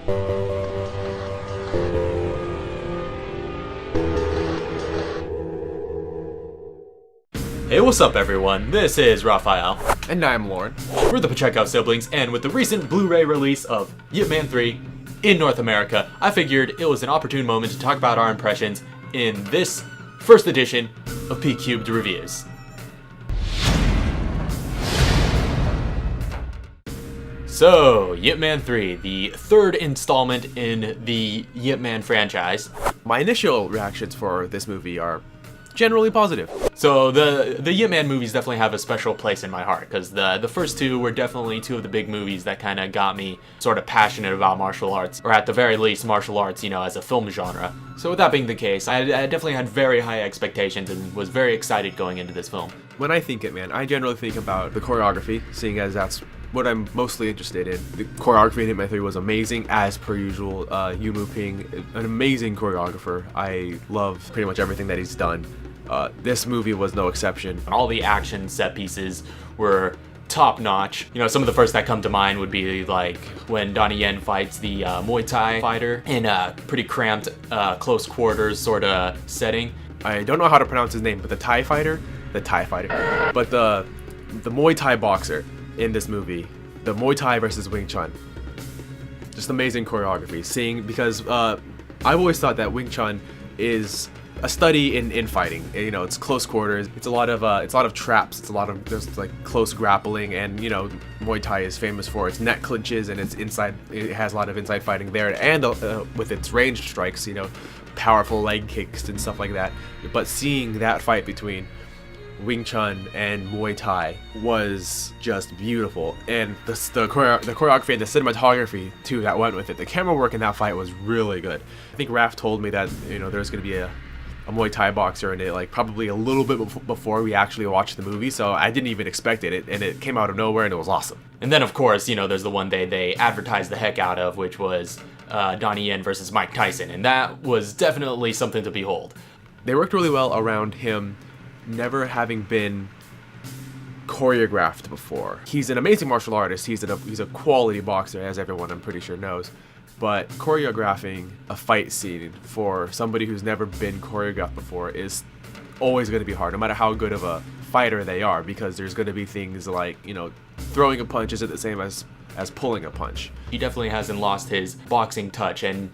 Hey, what's up everyone? This is Raphael. And I'm Loryn. We're the Pacheco siblings, and with the recent Blu-ray release of Yip Man 3 in North America, I figured it was an opportune moment to talk about our impressions in this first edition of P-Cubed Reviews. So, Yip Man 3, the third installment in the Yip Man franchise. My initial reactions for this movie are generally positive. So the Yip Man movies definitely have a special place in my heart, because the first two were definitely two of the big movies that kind of got me sort of passionate about martial arts, or at the very least martial arts, you know, as a film genre. So with that being the case, I definitely had very high expectations and was very excited going into this film. When I think Yip Man, I generally think about the choreography, seeing as that's what I'm mostly interested in. The choreography in Yip Man 3 was amazing, as per usual. Yuen Woo-ping, an amazing choreographer. I love pretty much everything that he's done. This movie was no exception. All the action set pieces were top-notch. You know, some of the first that come to mind would be like when Donnie Yen fights the Muay Thai fighter in a pretty cramped, close quarters sort of setting. I don't know how to pronounce his name, but the Thai fighter, but the Muay Thai boxer in this movie, the Muay Thai versus Wing Chun. Just amazing choreography. Because I've always thought that Wing Chun is a study in fighting. You know, it's close quarters. It's a lot of traps. There's like close grappling, and you know, Muay Thai is famous for its neck clinches and its inside. It has a lot of inside fighting there, and with its ranged strikes, you know, powerful leg kicks and stuff like that. But seeing that fight between Wing Chun and Muay Thai was just beautiful, and the choreography and the cinematography too that went with it. The camera work in that fight was really good. I think Raph told me that, you know, there's going to be a Muay Thai boxer in it, like probably a little bit before we actually watched the movie, so I didn't even expect it, and it came out of nowhere, and it was awesome. And then of course, you know, there's the one they advertised the heck out of, which was Donnie Yen versus Mike Tyson, and that was definitely something to behold. They worked really well around him never having been choreographed before. He's an amazing martial artist. He's a quality boxer, as everyone I'm pretty sure knows. But choreographing a fight scene for somebody who's never been choreographed before is always going to be hard, no matter how good of a fighter they are, because there's going to be things like, you know, throwing a punch isn't the same as pulling a punch. He definitely hasn't lost his boxing touch, and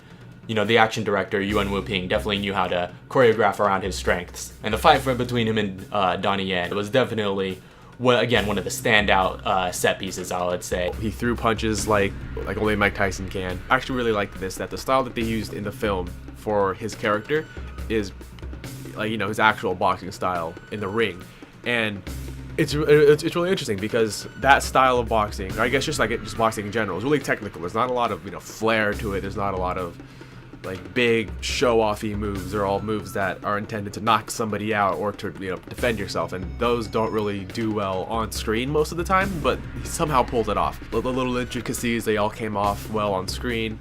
you know, the action director, Yuen Woo-ping, definitely knew how to choreograph around his strengths. And the fight between him and Donnie Yen was definitely, again, one of the standout set pieces, I would say. He threw punches like only Mike Tyson can. I actually really liked this, that the style that they used in the film for his character is, like, you know, his actual boxing style in the ring. And it's really interesting, because that style of boxing, or I guess just boxing in general, is really technical. There's not a lot of, you know, flair to it. There's not a lot of like big show-offy moves. They're all moves that are intended to knock somebody out or to, you know, defend yourself, and those don't really do well on screen most of the time, but he somehow pulled it off. The little intricacies, they all came off well on screen,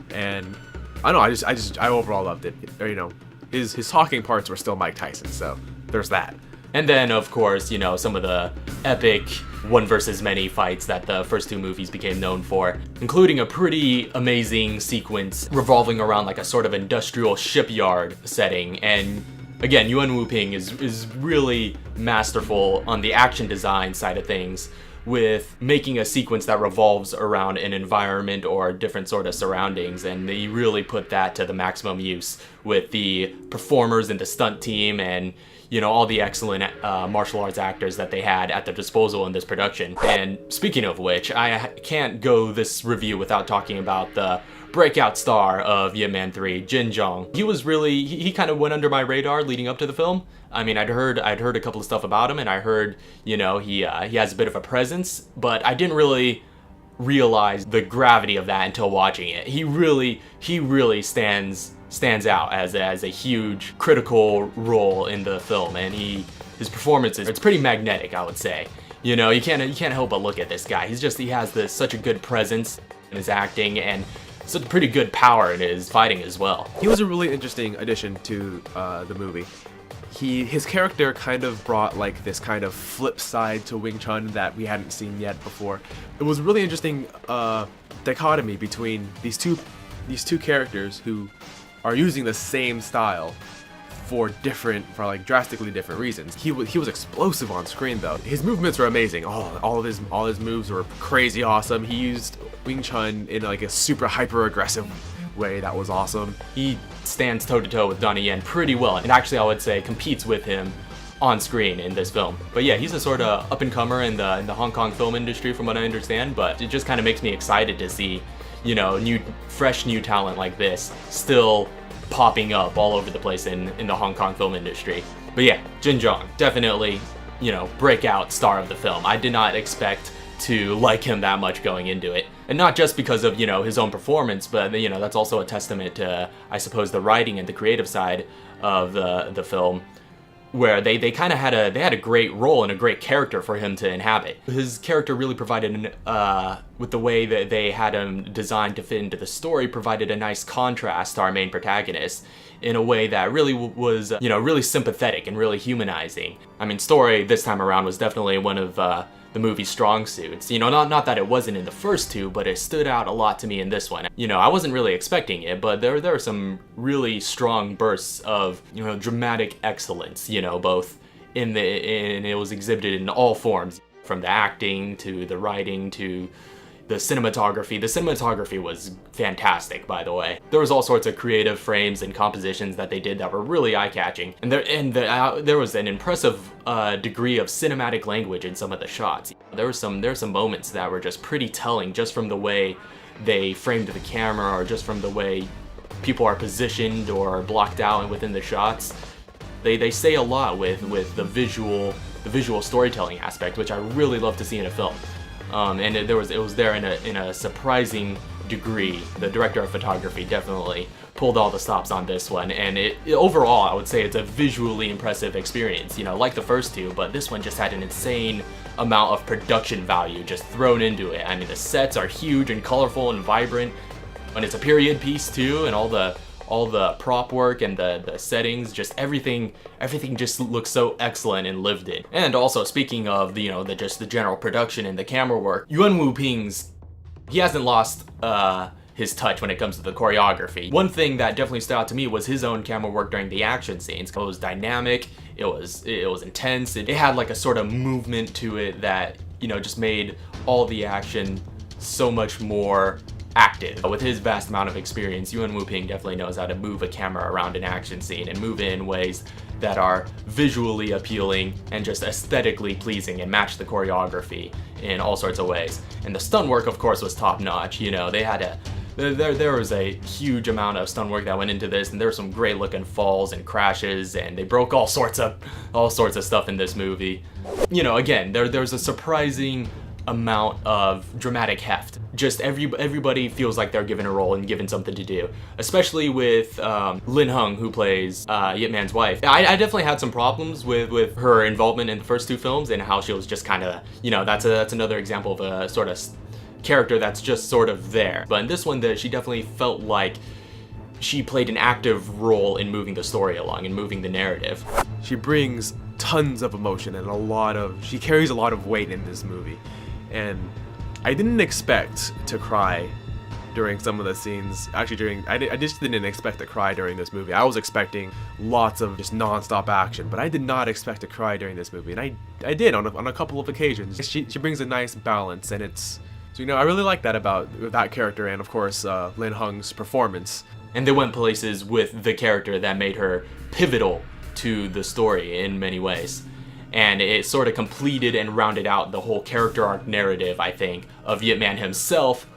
and I don't know, I overall loved it. You know, his talking parts were still Mike Tyson, so there's that. And then, of course, you know, some of the epic one versus many fights that the first two movies became known for, including a pretty amazing sequence revolving around like a sort of industrial shipyard setting. And again, Yuen Woo-ping is really masterful on the action design side of things, with making a sequence that revolves around an environment or different sort of surroundings, and they really put that to the maximum use with the performers and the stunt team, and you know, all the excellent martial arts actors that they had at their disposal in this production. And speaking of which, I can't go this review without talking about the breakout star of Yip Man 3, Jin Jong. He was really, he kind of went under my radar leading up to the film. I mean, I'd heard a couple of stuff about him, and I heard, you know, he has a bit of a presence, but I didn't really realize the gravity of that until watching it. He really stands out as a huge critical role in the film, and his performance it's pretty magnetic, I would say. You know, you can't help but look at this guy. He has such a good presence in his acting, and such pretty good power in his fighting as well. He was a really interesting addition to the movie. his character kind of brought like this kind of flip side to Wing Chun that we hadn't seen yet before. It was really interesting dichotomy between these two characters who are using the same style for like drastically different reasons. He was explosive on screen though. His movements were amazing. All his moves were crazy awesome. He used Wing Chun in like a super hyper aggressive way that was awesome. He stands toe to toe with Donnie Yen pretty well, and actually I would say competes with him on screen in this film. But yeah, he's a sort of up and comer in the Hong Kong film industry from what I understand, but it just kind of makes me excited to see, you know, fresh new talent like this still popping up all over the place in the Hong Kong film industry. But yeah, Jin Zhang, definitely, you know, breakout star of the film. I did not expect to like him that much going into it. And not just because of, you know, his own performance, but, you know, that's also a testament to, I suppose, the writing and the creative side of the film, where they kind of had a great role and a great character for him to inhabit. His character really provided, with the way that they had him designed to fit into the story, provided a nice contrast to our main protagonist in a way that really was, you know, really sympathetic and really humanizing. I mean, story this time around was definitely one of the movie's strong suits. You know, not that it wasn't in the first two, but it stood out a lot to me in this one. You know, I wasn't really expecting it, but there are some really strong bursts of, you know, dramatic excellence, you know, both and it was exhibited in all forms, from the acting to the writing to the cinematography. The cinematography was fantastic, by the way. There was all sorts of creative frames and compositions that they did that were really eye-catching. And there was an impressive degree of cinematic language in some of the shots. There were some moments that were just pretty telling, just from the way they framed the camera, or just from the way people are positioned or blocked out and within the shots. They say a lot with the visual storytelling aspect, which I really love to see in a film. And it was there in a surprising degree. The director of photography definitely pulled all the stops on this one, and overall I would say it's a visually impressive experience, you know, like the first two, but this one just had an insane amount of production value just thrown into it. I mean, the sets are huge and colorful and vibrant, and it's a period piece too, and all the prop work and the settings, just everything just looks so excellent and lived in. And also, speaking of the general production and the camera work, Yuan Wu-ping's, he hasn't lost his touch when it comes to the choreography. One thing that definitely stood out to me was his own camera work during the action scenes. It was dynamic, it was intense, it had like a sort of movement to it that, you know, just made all the action so much more active. With his vast amount of experience, Yuan Wu-ping definitely knows how to move a camera around an action scene and move it in ways that are visually appealing and just aesthetically pleasing and match the choreography in all sorts of ways. And the stunt work, of course, was top notch. You know, they had there was a huge amount of stunt work that went into this, and there were some great looking falls and crashes, and they broke all sorts of stuff in this movie. You know, again, there's a surprising amount of dramatic heft. Just everybody feels like they're given a role and given something to do, especially with Lin Hung, who plays Yip Man's wife. I definitely had some problems with her involvement in the first two films and how she was just kind of, you know, that's another example of a sort of character that's just sort of there. But in this one, she definitely felt like she played an active role in moving the story along and moving the narrative. She brings tons of emotion and she carries a lot of weight in this movie. And I didn't expect to cry during some of the scenes. Actually, I just didn't expect to cry during this movie. I was expecting lots of just non-stop action, but I did not expect to cry during this movie, and I did on a couple of occasions. She brings a nice balance, and so, you know, I really like that about that character, and of course Lin Hung's performance. And they went places with the character that made her pivotal to the story in many ways. And it sort of completed and rounded out the whole character arc narrative, I think, of Yip Man himself.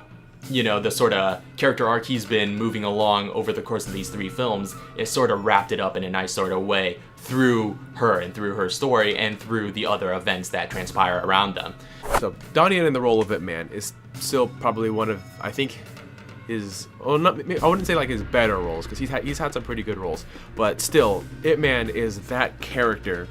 You know, the sort of character arc he's been moving along over the course of these three films, it sort of wrapped it up in a nice sort of way through her and through her story and through the other events that transpire around them. So Donnie Yen in the role of Yip Man is still probably one of, I think, I wouldn't say like his better roles, because he's had some pretty good roles, but still, Yip Man is that character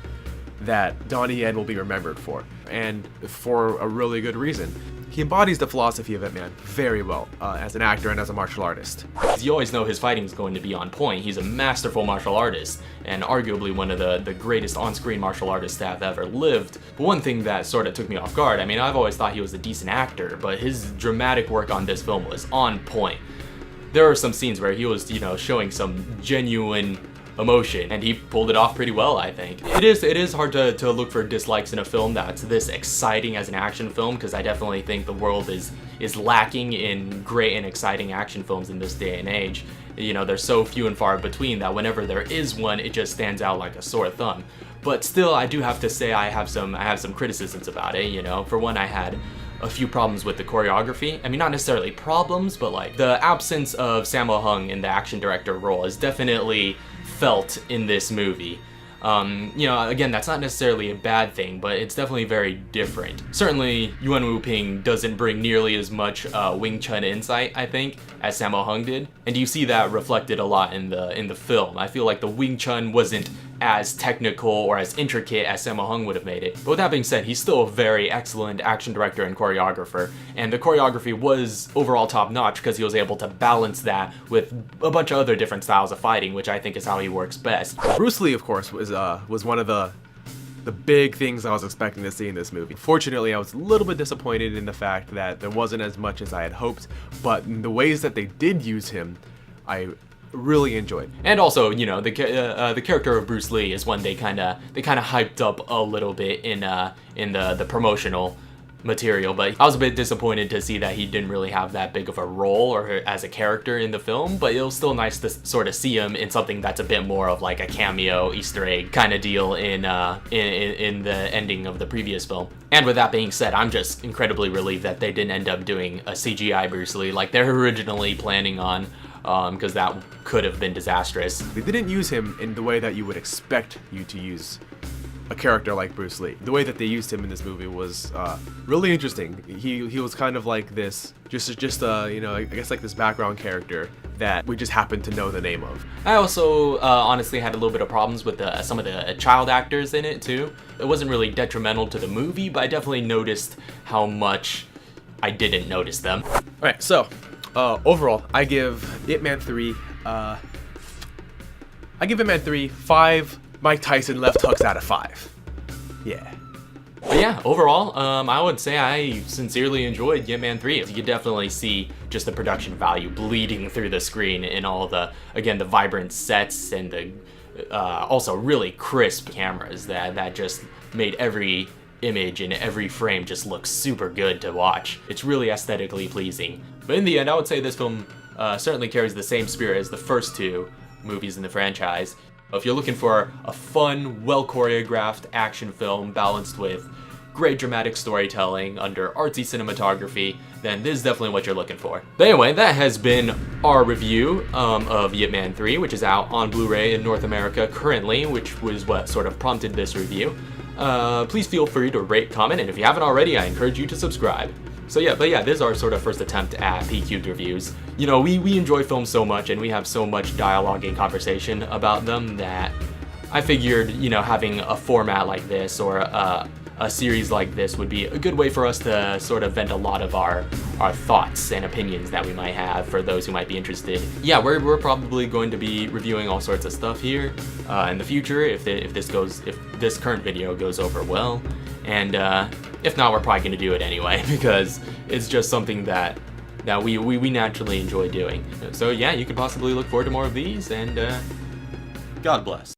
that Donnie Yen will be remembered for, and for a really good reason. he embodies the philosophy of Ip Man very well as an actor and as a martial artist. You always know his fighting is going to be on point. He's a masterful martial artist, and arguably one of the greatest on-screen martial artists to have ever lived. But one thing that sort of took me off guard, I mean, I've always thought he was a decent actor, but his dramatic work on this film was on point. There are some scenes where he was, you know, showing some genuine emotion, and he pulled it off pretty well, I think. It is hard to look for dislikes in a film that's this exciting as an action film, because I definitely think the world is lacking in great and exciting action films in this day and age. You know, they're so few and far between that whenever there is one, it just stands out like a sore thumb. But still, I do have to say I have some criticisms about it, you know. For one, I had a few problems with the choreography. I mean, not necessarily problems, but like the absence of Sammo Hung in the action director role is definitely felt in this movie. You know, again, that's not necessarily a bad thing, but it's definitely very different. Certainly, Yuan Wu-ping doesn't bring nearly as much Wing Chun insight, I think, as Sammo Hung did, and you see that reflected a lot in the film. I feel like the Wing Chun wasn't as technical or as intricate as Sammo Hung would have made it. But with that being said, he's still a very excellent action director and choreographer, and the choreography was overall top-notch because he was able to balance that with a bunch of other different styles of fighting, which I think is how he works best. Bruce Lee, of course, was one of the big things I was expecting to see in this movie. Fortunately, I was a little bit disappointed in the fact that there wasn't as much as I had hoped, but in the ways that they did use him, I really enjoyed. And also, you know, the character of Bruce Lee is one they kind of hyped up a little bit in the promotional material, but I was a bit disappointed to see that he didn't really have that big of a role or as a character in the film, but it was still nice to sort of see him in something that's a bit more of like a cameo Easter egg kind of deal in the ending of the previous film. And with that being said, I'm just incredibly relieved that they didn't end up doing a CGI Bruce Lee like they're originally planning on, because that could have been disastrous. They didn't use him in the way that you would expect you to use a character like Bruce Lee. The way that they used him in this movie was really interesting. He was kind of like this, just you know, I guess like this background character that we just happened to know the name of. I also honestly had a little bit of problems with some of the child actors in it too. It wasn't really detrimental to the movie, but I definitely noticed how much I didn't notice them. Alright, so overall, I give Ip Man 3 5 Mike Tyson left hooks out of 5. Yeah. But yeah, overall, I would say I sincerely enjoyed Ip Man 3. You could definitely see just the production value bleeding through the screen in all the, again, the vibrant sets and the also really crisp cameras that just made every image in every frame just look super good to watch. It's really aesthetically pleasing. But in the end, I would say this film certainly carries the same spirit as the first two movies in the franchise. If you're looking for a fun, well-choreographed action film balanced with great dramatic storytelling under artsy cinematography, then this is definitely what you're looking for. But anyway, that has been our review of Ip Man 3, which is out on Blu-ray in North America currently, which was what sort of prompted this review. Please feel free to rate, comment, and if you haven't already, I encourage you to subscribe. So yeah, this is our sort of first attempt at P-Cubed reviews. You know, we enjoy films so much and we have so much dialogue and conversation about them that I figured, you know, having a format like this or a series like this would be a good way for us to sort of vent a lot of our thoughts and opinions that we might have for those who might be interested. Yeah, we're probably going to be reviewing all sorts of stuff here in the future if this current video goes over well, and if not, we're probably going to do it anyway because it's just something that we naturally enjoy doing. So yeah, you could possibly look forward to more of these, and God bless.